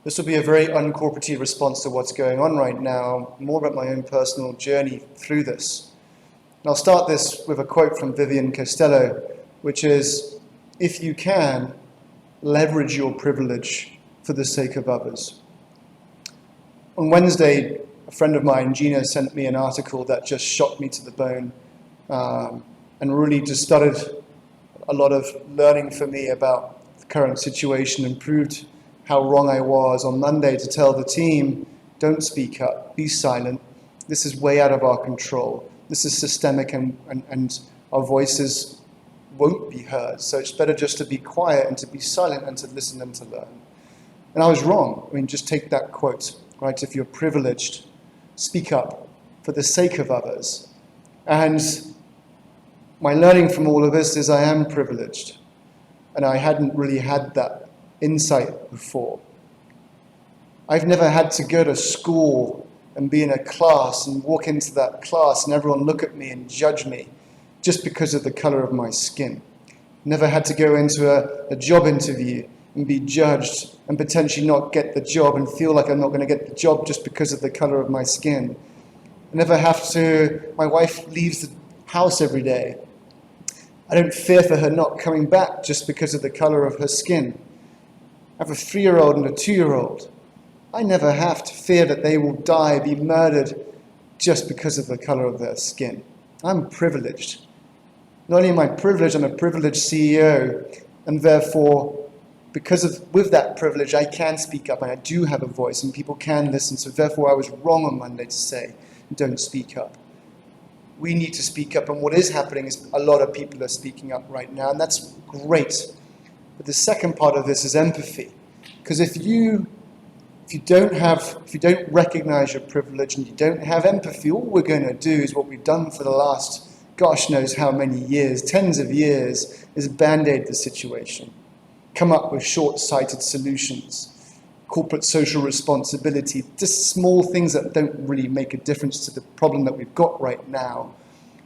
This will be a very uncorporative response to what's going on right now, more about my own personal journey through this. And I'll start this with a quote from Vivian Costello, which is, "If you can, leverage your privilege for the sake of others." On Wednesday, a friend of mine, Gina, sent me an article that just shocked me to the bone and really just started a lot of learning for me about the current situation and proved how wrong I was on Monday to tell the team, don't speak up, be silent. This is way out of our control. This is systemic and our voices won't be heard. So it's better just to be quiet and to be silent and to listen and to learn. And I was wrong. I mean, just take that quote, right? If you're privileged, speak up for the sake of others. And my learning from all of this is I am privileged. And I hadn't really had that insight before. I've never had to go to school and be in a class and walk into that class and everyone look at me and judge me just because of the color of my skin. Never had to go into a job interview and be judged and potentially not get the job and feel like I'm not going to get the job just because of the color of my skin. I never have to, my wife leaves the house every day. I don't fear for her not coming back just because of the color of her skin. I have a 3-year-old and a 2-year-old. I never have to fear that they will die, be murdered, just because of the color of their skin. I'm privileged. Not only am I privileged, I'm a privileged CEO, and therefore, with that privilege, I can speak up, and I do have a voice, and people can listen, so therefore I was wrong on Monday to say, don't speak up. We need to speak up, and what is happening is a lot of people are speaking up right now, and that's great. But the second part of this is empathy. Because if you don't recognize your privilege and you don't have empathy, all we're going to do is what we've done for the last, gosh knows how many years, tens of years, is band-aid the situation. Come up with short-sighted solutions, corporate social responsibility, just small things that don't really make a difference to the problem that we've got right now,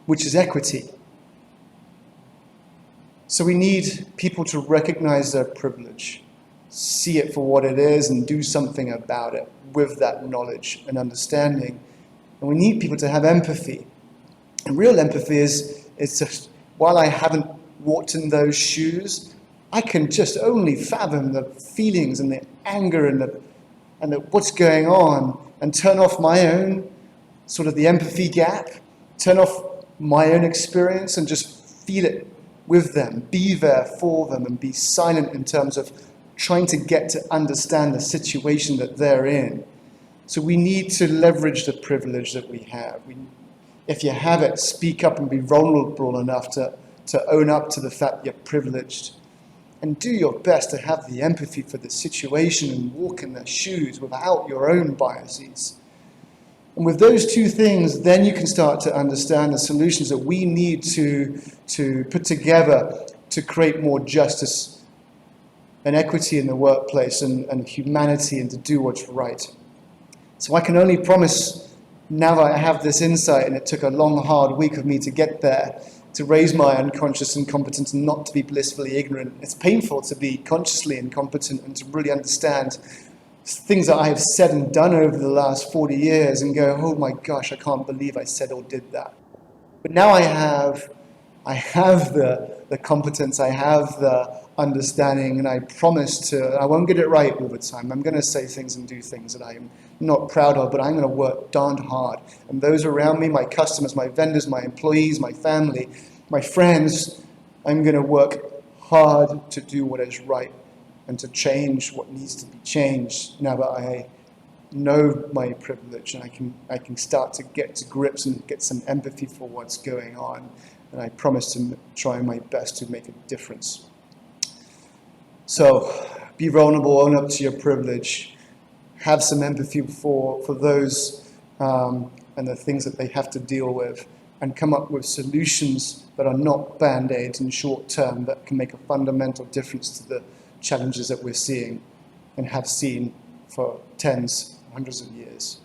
which is equity. So we need people to recognize their privilege, see it for what it is, and do something about it with that knowledge and understanding. And we need people to have empathy. And real empathy is just, while I haven't walked in those shoes, I can just only fathom the feelings and the anger and the what's going on, and turn off my own sort of the empathy gap, turn off my own experience and just feel it with them, be there for them, and be silent in terms of trying to get to understand the situation that they're in. So we need to leverage the privilege that we have. If you have it, speak up and be vulnerable enough to own up to the fact you're privileged. And do your best to have the empathy for the situation and walk in their shoes without your own biases. And with those two things, then you can start to understand the solutions that we need to put together to create more justice and equity in the workplace and humanity, and to do what's right. So I can only promise, now that I have this insight, and it took a long, hard week of me to get there, to raise my unconscious incompetence and not to be blissfully ignorant. It's painful to be consciously incompetent and to really understand things that I have said and done over the last 40 years and go, oh my gosh, I can't believe I said or did that. But now I have the competence, I have the understanding, and I promise I won't get it right all the time. I'm going to say things and do things that I am not proud of, but I'm going to work darned hard. And those around me, my customers, my vendors, my employees, my family, my friends, I'm going to work hard to do what is right and to change what needs to be changed now that I know my privilege, and I can start to get to grips and get some empathy for what's going on. And I promise to try my best to make a difference. So be vulnerable, own up to your privilege, have some empathy for those and the things that they have to deal with, and come up with solutions that are not band-aids and short-term, that can make a fundamental difference to the challenges that we're seeing and have seen for tens, hundreds of years.